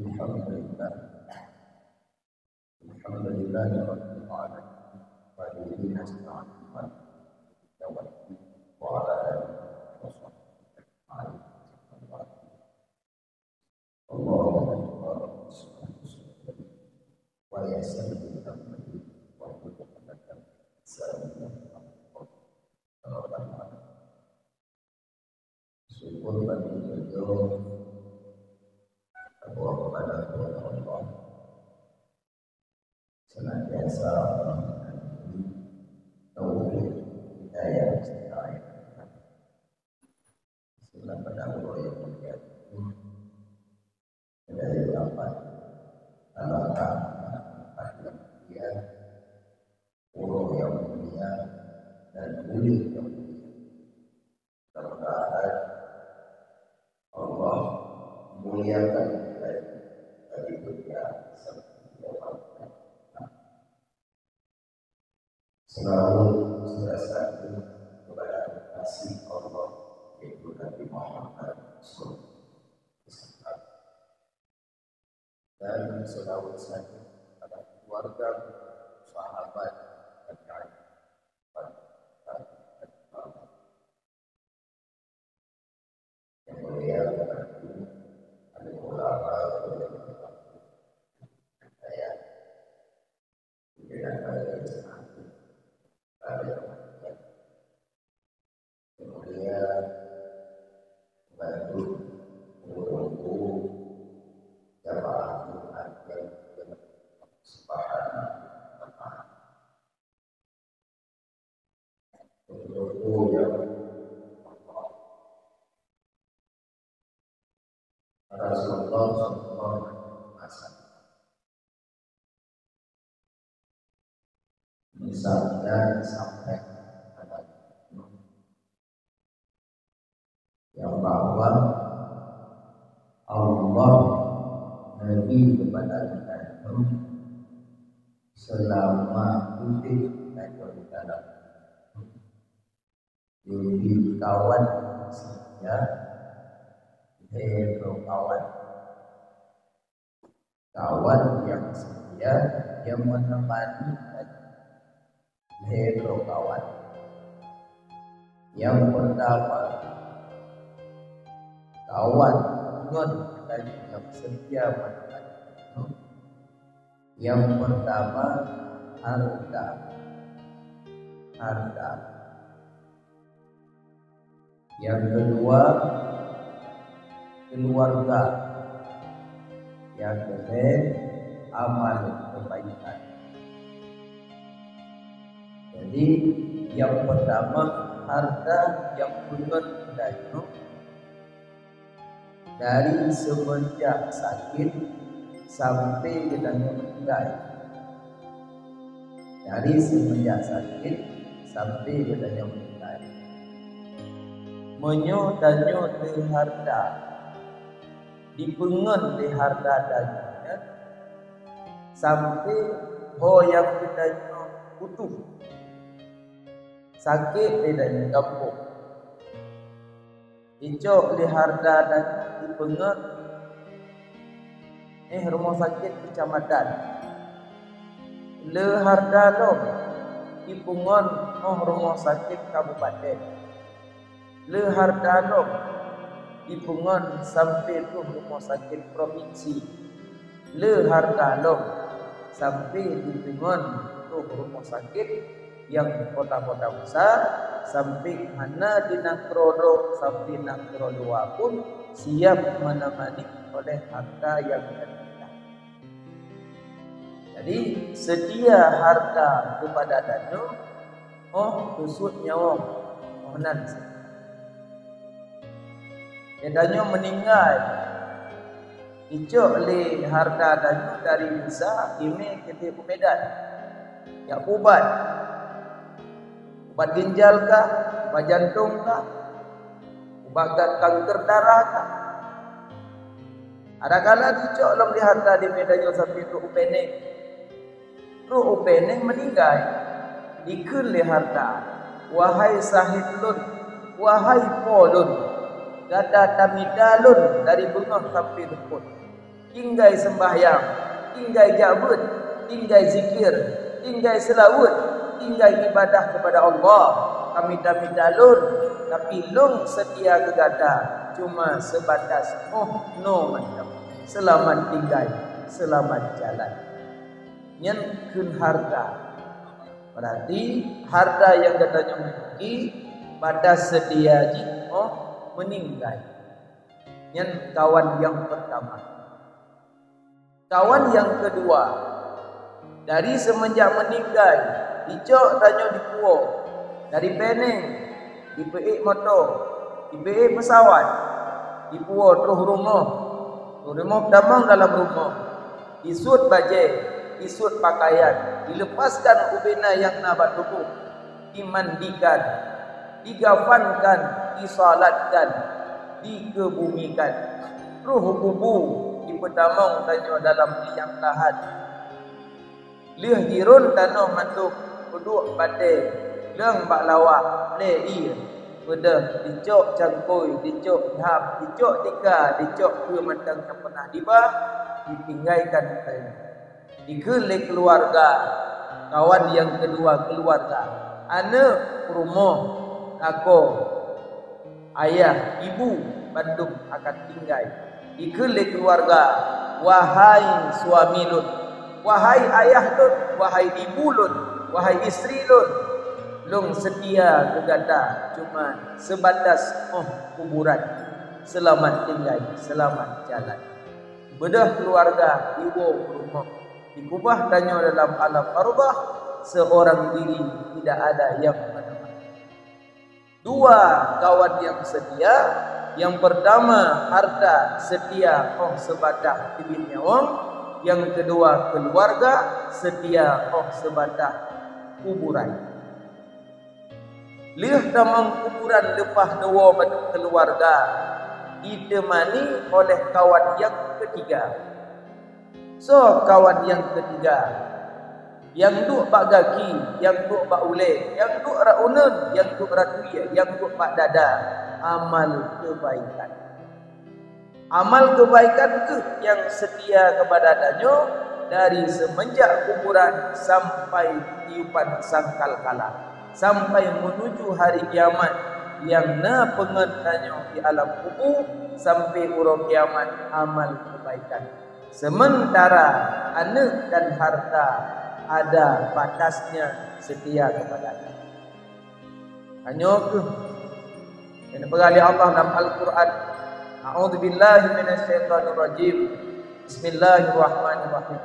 Alhamdulillah. Alhamdulillahi rabbil alamin. Wa bihi nasta'in wa tawakkal wa ala alihi wa sahbihi ajma'in. Allahu akbar. Wa yasallu amri wa yutaqaddam sallallahu alaihi wa syukur bagi beliau kepada Allah senantiasa mengenai taufik hidayah serta sila pada Allah yang mulia dari dapat alangkah yang mulia, Allah yang mulia dan mulia yang mulia. Mudah-mudahan Allah muliakan kita dari dunia sampai akhirat. Selalu serasa kepada kasih Allah yaitu Nabi Muhammad SAW dan selalu saja pada keluarga, sahabat dan kawan. Yang mulia ada ulama saya tidak ada kemudian bantu menunggu jamaah Jumat yang sepaham menunggu yang Rasulullah SAW misalnya sampai yang bahwa Allah Nabi kepada kita selama hidup dan dalam jadi kawan setia kawan yang setia yang menemani kawan yang pertama kawan dan yang setia menemani. Yang pertama harta. Yang kedua keluarga. Yang ketiga amal kebaikan. Jadi yang pertama harta, yang kedua dana. Dari semenjak sakit sampai ditanya meninggal. Dari semenjak sakit sampai ditanya meninggal. Menyo-danyo di harta, dipengen di harta danya sampai yang ditanya utuh. Sakit ditanya kampung. Icok di harta dan dipengen rumah sakit kecamatan. Le harta lo dipengen rumah sakit kabupaten. Le harta lo dipengen sampai tu rumah sakit provinsi. Le harta lo sampai dipengen tu rumah sakit yang kota-kota besar sampai mana di Nakrodo sampai Nakrodoa pun siap menemani oleh harta yang kita. Jadi sedia harta kepada dana, tusut nyawa mohon. Dana meninggal, icok le harta dana dari bisa ime kita Medan, ya ubat ginjal kah, ubat jantung kah, ubat kanker darah kah. Ada kala dicok long di harta di Medan sampai tu upeneng. Tu upeneng meninggal. Dikun li harta. Wahai sahib lun, wahai polun, gada tamidalun dari bengah sampai dukun. tinggal sembahyang, tinggal jabut, tinggal zikir, tinggal selawat, tinggal ibadah kepada Allah. Kami dalun, tapi lung setia kegada, cuma sebatas no mantap. Selamat tinggal, selamat jalan. Nyen kun harta. Berarti harta yang katanya memiliki batas sedia jika meninggal. Nyen kawan yang pertama. Kawan yang kedua, dari semenjak meninggal, dicok tanya di puo, dari Penang, di PE motor, di PE pesawat, di puo terus rumah damang dalam rumah, disut bajai, disut pakaian, dilepaskan ubena yang nabat tubuh, dimandikan, digafankan, disalatkan, dikebumikan, ruh kubu dipetamang tanya dalam liang lahat, leh dirun tanah manduk duduk badai leng bak lawak lei pada dicok cangkoi, dicok hap, dicok tika, dicok ke matang yang pernah dibah, ditinggalkan tanya. Dikelik keluarga, kawan yang kedua keluarga, anak rumah, aku, ayah, ibu, bandung akan tinggal. Dikelik keluarga, wahai suami lun, wahai ayah lun, wahai ibu lun, wahai istri lun, lung setia kegada, cuma sebatas kuburan. Selamat tinggal, selamat jalan. Bedah keluarga, ibu rumah, dikubah tanya dalam alam arwah, seorang diri tidak ada yang menemani. Dua kawan yang setia. Yang pertama harta setia sebatah tibit nyawang. Yang kedua keluarga setia sebatah kuburan. Lih damang kuburan lepas dua keluarga ditemani oleh kawan yang ketiga. So kawan yang ketiga, yang duk bak gaki, yang duk bak ule, yang duk rak unen, yang duk rak tuya, yang duk bak dada, amal kebaikan. Amal kebaikan ke yang setia kepada danyo dari semenjak kuburan sampai tiupan sangkal-kala, sampai menuju hari kiamat yang na pengentanyo di alam kubur sampai urang kiamat amal kebaikan. Sementara anak dan harta ada batasnya setia kepada Allah. Hanya ke yang berkali Allah dalam Al-Quran, a'udzubillahi minasyaitonir rajim. Bismillahirrahmanirrahim.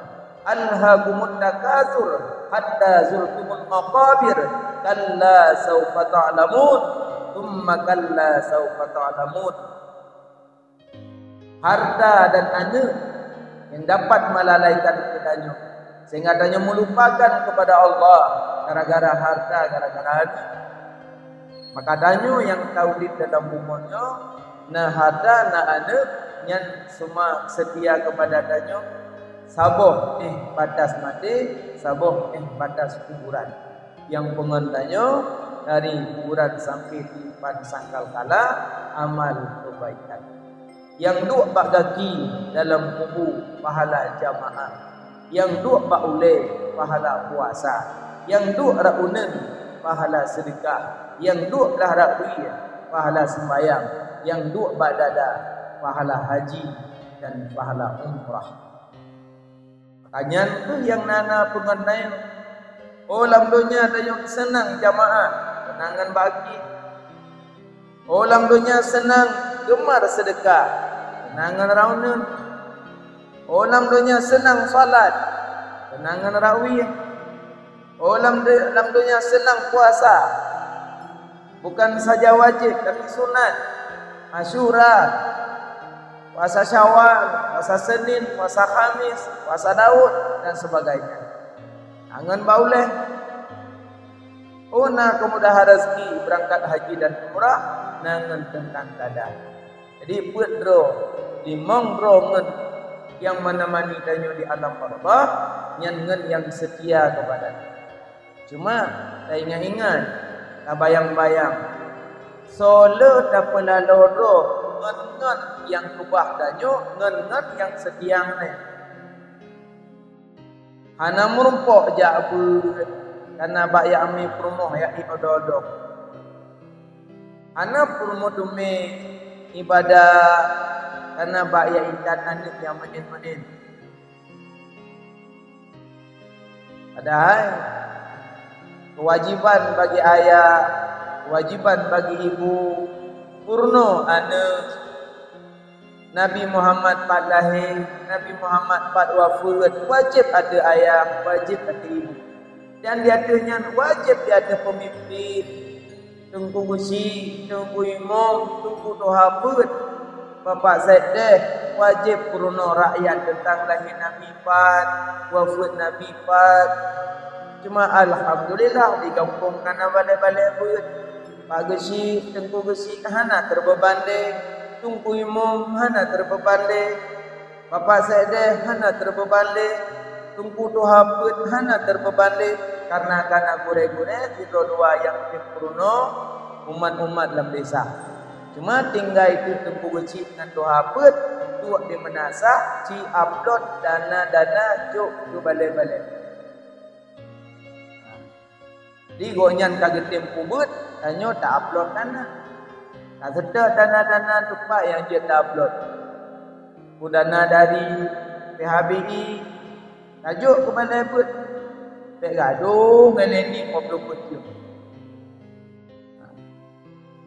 Alhaakumut takatsur hatta zurtumul maqabir kalla sawfa ta'lamun thumma kalla sawfa ta'lamun. Harta dan anak yang dapat melalaikan kepadanya sehingga adanya melupakan kepada Allah gara-gara harta, gara-gara anak. Maka danyo yang tahu di dalam umurnya, nah harta, nah anak yang semua setia kepada danyo, saboh batas mati, saboh batas kuburan. Yang pengendanyo dari kuburan sampai tiupan sangkal kala amal kebaikan. Yang duk bak gaki dalam kubur pahala jamaah, yang duk bak ule pahala puasa, yang duk raunen pahala sedekah, yang duk dah rakwi pahala sembahyang, yang duk bak dada pahala haji dan pahala umrah. Makanya tu yang nana pengenai lam dunia ada yang senang jamaah, kenangan bagi. Lam dunia senang gemar sedekah, kenangan raunan. Lam dunia senang salat, kenangan rawih. Lam dunia senang puasa, bukan saja wajib tapi sunat, Asyura, puasa Syawal, puasa Senin, puasa Khamis, puasa Daud dan sebagainya. Angan bauleh. Una kemudahan rezeki berangkat haji dan umrah nangan tentang kada. Jadi pedro di mongro yang menemani danyo di alam barzah nyen yang setia kepada. Cuma saya ingat tak bayang-bayang solo tak pelalo roh ngen yang kubah danyo ngen yang sediang ne. Hana murumpok jabu karena baya ami promoh ya iododok. Hana promo dume ibadah karena baya intan anit yang menin-menin. Padahal kewajiban bagi ayah, kewajiban bagi ibu, purno ane Nabi Muhammad pat lahir, Nabi Muhammad pat wafat, wajib ada ayah, wajib ada ibu. Dan di atasnya wajib dia ada pemimpin, tunggu gusi, tunggu imam, tunggu doa put. Bapak Zaideh wajib purno rakyat tentang lahir Nabi pat, wafat Nabi pat. Cuma alhamdulillah digabungkan balik-balik put. Pak gusi, tunggu gusi hana terbeban deh. Tunggu imam hana terbeban le, Bapak Zaideh hana terbeban le, tunggu doa put hana terbeban le, karena gure-gure itu dua yang dipurno umat-umat dalam desa. Cuma tinggal itu tunggu kecil dengan doa put, tuak di menasa, ci upload dana cuk tu balik-balik. Di gonyan kaget tempu but, tanyo tak upload dana. Tak sedar dana-dana tempat yang dia tak upload. Dana dari PHBI, tajuk kepada put. Tak gaduh dengan lening ngobrol putih.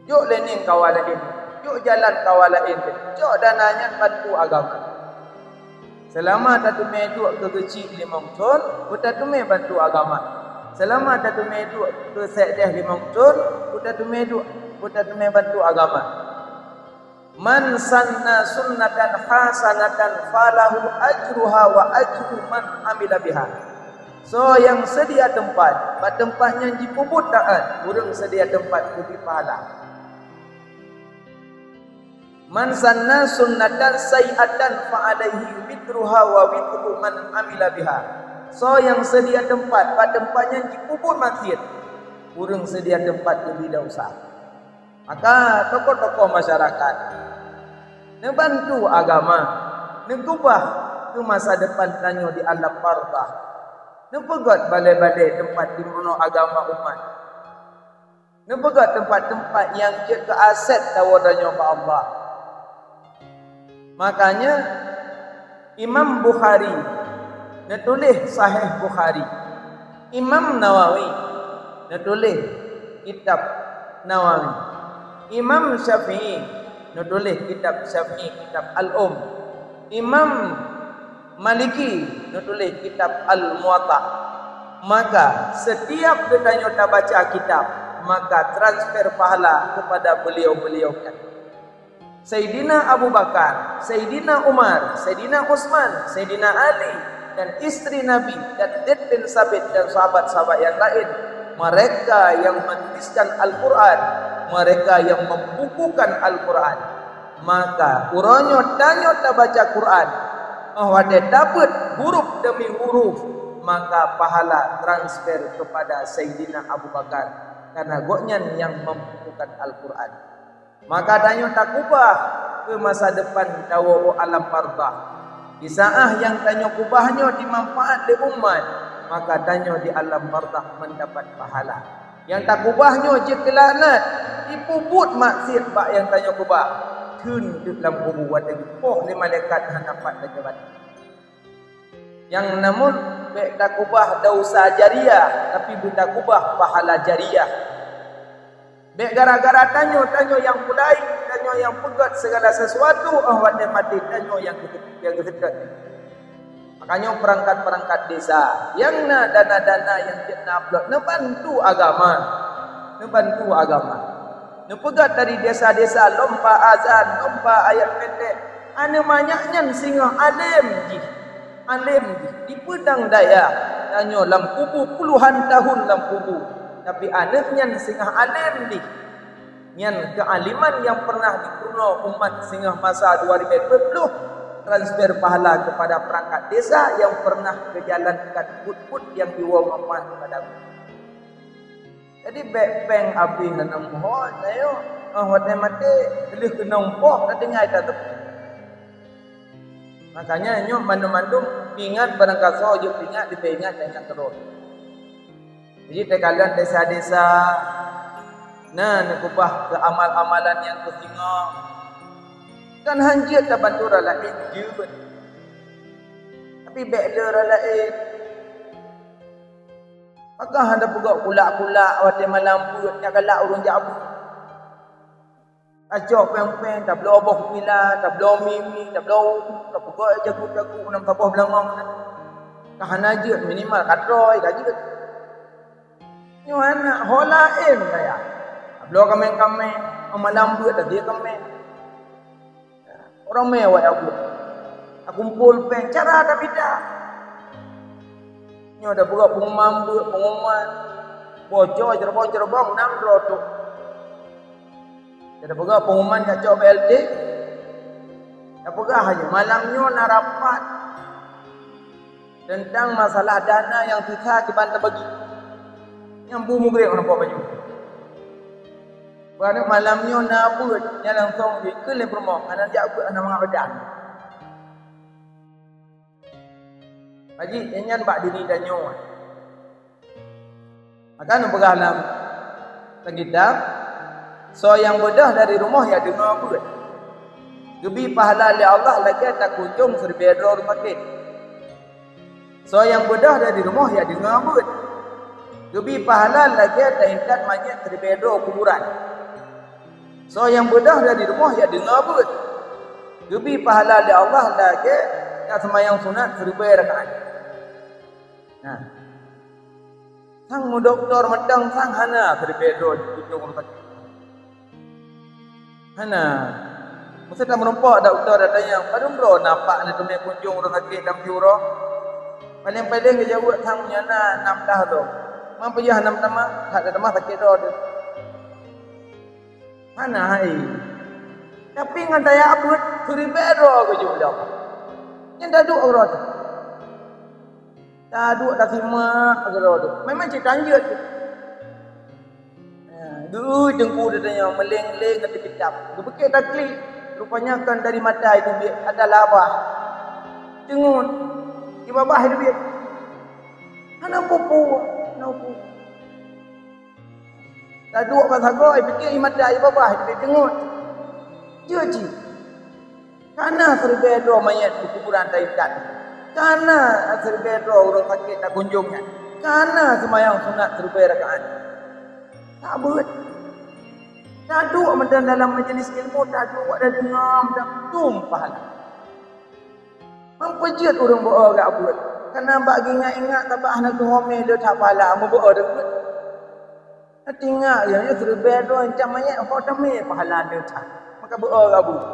Jok lening kawal lain. Jok jalan kawal lain. Jok dananya bantu agama. Selama tak tumai duk ke kecil 5 ton, kita tumai bantu agama. Selama tak tumai duk ke sekdah 5 ton, kita tumai duk kita tumai bantu agama. Man sanna sunnatan hasanatan falahu ajruha wa ajru man amila biha. So yang sedia tempat, pada tempatnya dipubut taat, urang sedia tempat bagi pahala. Man sanna sunnatan sayi'atan fa alaihi witruha wa witru man amila biha. So yang sedia tempat, pada tempatnya dipubut maksiat, urang sedia tempat bagi dosa. Maka tokoh-tokoh masyarakat membantu agama, mengubah ke masa depan tanyo di alam barzah. Nepegat balai-balai tempat dibunuh agama umat. Nepegat tempat-tempat yang ke aset tawadannya ke Allah. Makanya Imam Bukhari menulis Sahih Bukhari. Imam Nawawi menulis kitab Nawawi. Imam Syafi'i nulis kitab Syafi'i, kitab Al-Um. Imam Maliki nulis kitab Al-Muwatta. Maka setiap kita tak baca kitab, maka transfer pahala kepada beliau-beliau kan. Sayyidina Abu Bakar, Sayyidina Umar, Sayyidina Utsman, Sayyidina Ali dan istri Nabi dan Zaid bin Sabit dan sahabat-sahabat yang lain, mereka yang menuliskan Al-Quran, mereka yang membukukan Al-Quran, maka uronyo danyo tak baca Quran, bahwa dia dapat huruf demi huruf, maka pahala transfer kepada Sayyidina Abu Bakar karena goknya yang membukukan Al-Quran. Maka danyo tak ubah ke masa depan dawo alam barzah. Di saat yang danyo ubahnya dimanfaat di umat, maka danyo di alam barzah mendapat pahala. Yang tak kubahnya je kelaknat, dipubut maksiat bak yang tanya kubah. Kun di dalam kubur wadah poh ni malaikat hanapat dajabat. Yang namun baik tak kubah dosa jariah, tapi buta kubah pahala jariah. Baik gara-gara tanya yang mulai, tanya yang pegat segala sesuatu, wadah mati tanya yang kesekat. Makanya perangkat-perangkat desa yang dana-dana yang nak upload bantu agama. Bantu agama. Pegat dari desa-desa lomba azan, lomba ayat pendek. Ana banyaknya singa alim di Padang Daya. Tanya lam kubu puluhan tahun lam kubu. Tapi anaknya singa alim di. Yang kealiman yang pernah dipurno umat singa masa 2020 transfer pahala kepada perangkat desa yang pernah berjalankan put-put yang diwawaman kepada. Jadi back-bang abis dan mohon ayo Hotel mati boleh kena umpah tak dengar tak tu. Makanya nyo mandum-mandum ingat barang kaso je ingat dipingat ingat terus. Jadi tekalan desa-desa nak ubah ke amal-amalan yang kesinga. Kan hanjit tak bantu orang lain je. Tapi bela orang lain. Maka hendak pegak kulak-kulak hotel malam pun nak galak urang jabu. Acok peng-peng, tak belum obok pila, tak belum mimi, tak belum tak pegak jagu-jagu nam tabah belangong. Kahana je minimal kadroi gaji. Ni mana holain saya. Belum kami malam buat tadi kami. Orang mewah aku. Aku kumpul peng cara ada beda. Ni ada buat pengumuman. Bocor cerbong 6 rotok. Ada pegah pengumuman kat Cok BLT. Ada pegah aja malamnya nak rapat tentang masalah dana yang susah kita bagi. Yang bu mugrek orang buat baju. Kerana malamnya nak buat yang langsung di ke le promo ana jak buat ana mengabadan. Haji enyan bak diri danyo. Akan pegah dalam kitab. So yang bedah dari rumah ya dengar apa? Lebih pahala oleh Allah lagi tak kunjung serbedro rumah kita. So yang bedah dari rumah ya dengar apa? Lebih pahala lagi tak ingat mayat serbedro kuburan. So yang bedah dari rumah ya dengar apa? Lebih pahala oleh Allah lagi tak semayang sunat 1000 rakaat. Nah. Sang doktor medang sang hana serbedro kunjung rumah kita. Hana, mesti tak merompak doktor ada yang padum bro nampak ni tempat kunjung orang sakit dalam juro. Paling-paling dia jawab sang nyana 6 dah tu. Mang payah 6 tamah, tak ada tamah sakit dah tu. Hana hai. Tapi ngan saya abut seribero ke jumlah. Yang dah duk orang tu. Dah duk dah simak orang tu. Memang cik tanjut tu. Dulu jengku dia tanya meleng-leng nanti kecap. Dia bekik dah klik. Rupanya kan dari mata itu ada lava. Cengun. Di bawah itu biar. Hana pupu. Dah dua pasal kau, fikir mata di bawah itu biar cengun. Jadi. Karena serbedro mayat di kuburan taikat. Karena serbedro orang sakit tak kunjungnya. Karena semayang sunat 1000 rakaat. Tak buat. Tak duduk macam dalam majlis ilmu, tak duduk ada dengar macam tumpah lah. Mampu je orang buat agak buat. Kerana bagi ingat tak apa anak tu homel dia tak pahala, mau buat dia buat. Nanti ingat yang dia serbeda macam banyak hotamil pahala dia tak. Maka buat agak buat.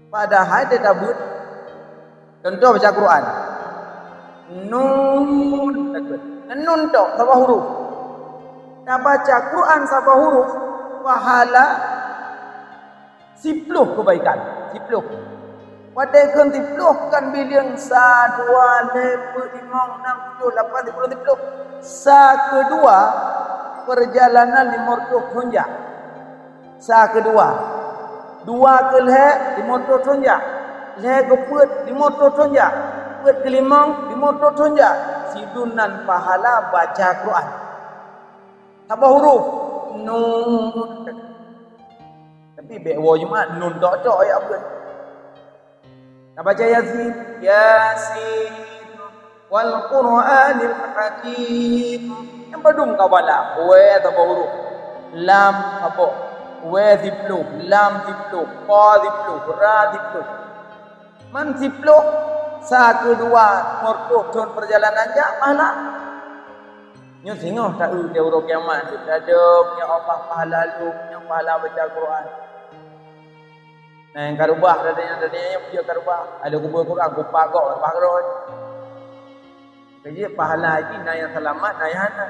Padahal dia tak buat. Contoh baca Quran. Nun tak sabah huruf. Nak baca Quran sabah huruf pahala 10 kebaikan 10 pada kan 10 kan bilion 1 2 3 4 5 6 7 8 10 sa kedua perjalanan 50 tunjak sa kedua dua ke leh 50 tunjak leh ke put 50 tunjak put ke limang 50 tunjak sidunan pahala baca Quran sabah huruf nun. Tapi bewo Jumaat nun tok ayat apa? Nak baca Yasin, Yasin wal Qur'anil Hakim. Yang badum kawala, we sabah huruf. Lam apa? We ziplu, lam ziplu, pa ziplu, ra ziplu. Man ziplu sa kedua mortuh turun perjalanan jak mana? Nyo singoh tak dia urut kiamat tu. Tak ada punya Allah pahala lu, punya pahala baca Quran. Nah yang karubah dadanya punya karubah. Ada kubur Quran, kupak kok, pagrod. Jadi pahala ini na yang selamat, na yang hana.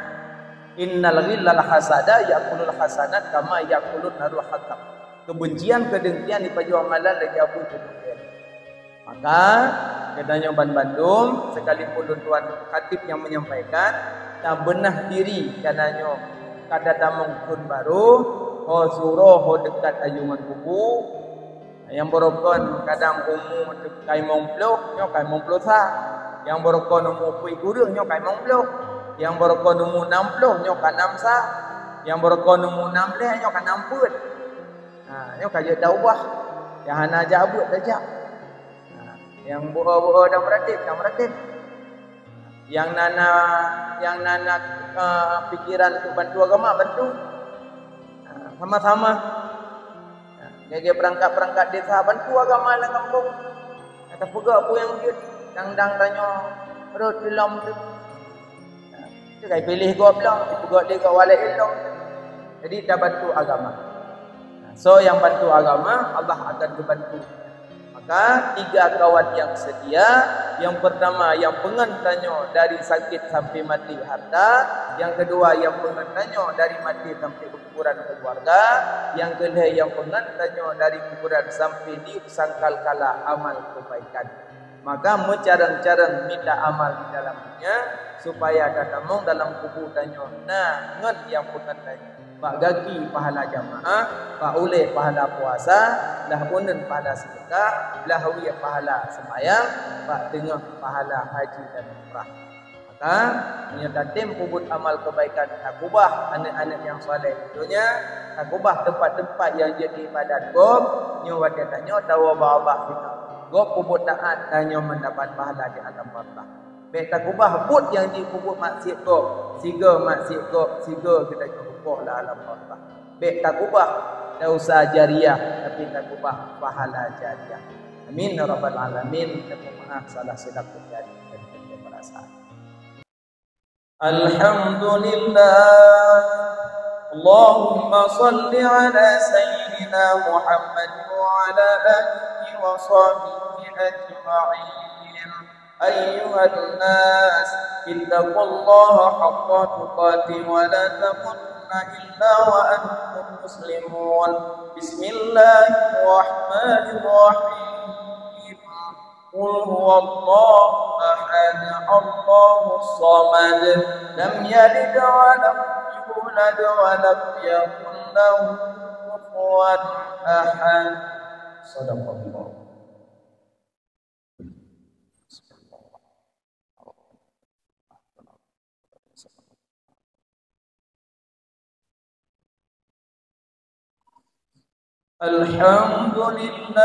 Innal ghillal hasada yaqulul hasanat kama yaqulun narul hatab. Kebencian, kedengkian di paju amalan lagi apa itu. Maka katanya Bandung sekalipun tuan khatib yang menyampaikan tak benah diri katanya kada tamung pun baru ho suruh ho dekat ajungan kubur. Yang berokon kadang umur kai mong ploh nyo kai mong ploh sa. Yang berokon umur pui kurang nyo kai mong ploh. Yang berokon umur 60 nyo kai 6 sa. Yang berokon umur 16 nyo kai 60. Nyo kai dah ubah. Yang hana jabut saja. Yang buah-buah dah meratib. Yang nana pikiran untuk bantu agama bantu. Sama-sama. Dia perangkat desa bantu agama dalam kampung. Kata pegak apa yang dia dang tanya perut dalam tu. Dia kai pilih gua pula, pegak dia kat walai ilmu. Jadi dah bantu agama. So yang bantu agama Allah akan membantu. Maka 3 kawan yang setia. Yang pertama yang pengantannya dari sakit sampai mati harta. Yang kedua yang pengantannya dari mati sampai kuburan keluarga. Yang kedua yang pengantannya dari kuburan sampai disangkal kala amal kebaikan. Maka mencarang-carang minta amal di dalamnya supaya datang dalam kubur tanya. Nah, ngan yang pengantannya. Pak gagi pahala jamaah, pak uleh pahala puasa, lah unen pahala sedekah, lah wiyah pahala sembahyang, pak tengah pahala haji dan umrah. Maka menyatakan puput amal kebaikan takubah anak-anak yang soleh tentunya, takubah tempat-tempat yang jadi ibadat gob, nyawa dia tanya tawa Allah kita. Gob puput taat tanya mendapat pahala di alam barzakh. Baik takubah put yang dipuput maksiat gob, siga maksiat gob, siga kita jumpa lah alam barzakh. Baik takubah dah usaha jariah tapi takubah pahala jariah. Amin ya rabbal alamin. Terima maaf salah silap terjadi dan kita merasa. Alhamdulillah. Allahumma salli ala sayyidina Muhammad wa ala alihi wa sahbihi ajma'in. Ayyuhan nas, ittaqullaha haqqa tuqatih wa la tamutunna illa wa antum muslimun. Bismillahirrahmanirrahim. Qul huwallahu ahad, Allahus samad, lam yalid wa lam yulad wa lam yakul lahu kufuwan ahad. Shadaqallah. Alhamdulillah.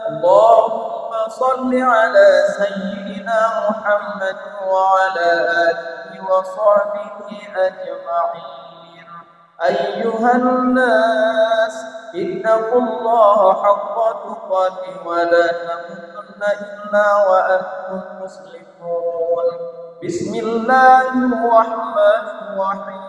Allahumma salli ala sayyidina Muhammad wa ala alihi wa sahbihi ajma'in. Ayyuhan nas, ittaqullaha haqqa tuqatih wa la tamutunna illa wa antum muslimun. Bismillahirrahmanirrahim.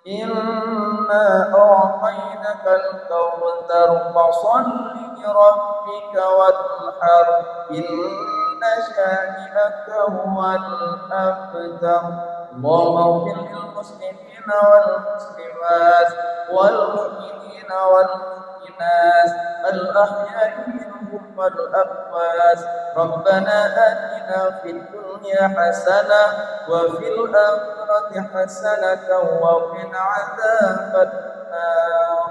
Inna a'tainakal kautsar fasalli li rabbika wanhar. Inna syani'aka huwal abtar. Allahumma ighfir lil muslimina wal muslimat wal mu'minina wal mu'minat al ahya'i minhum wal amwat. Rabbana atina fid dunya hasanah wa fil akhirati hasanah wa qina adzaban nar.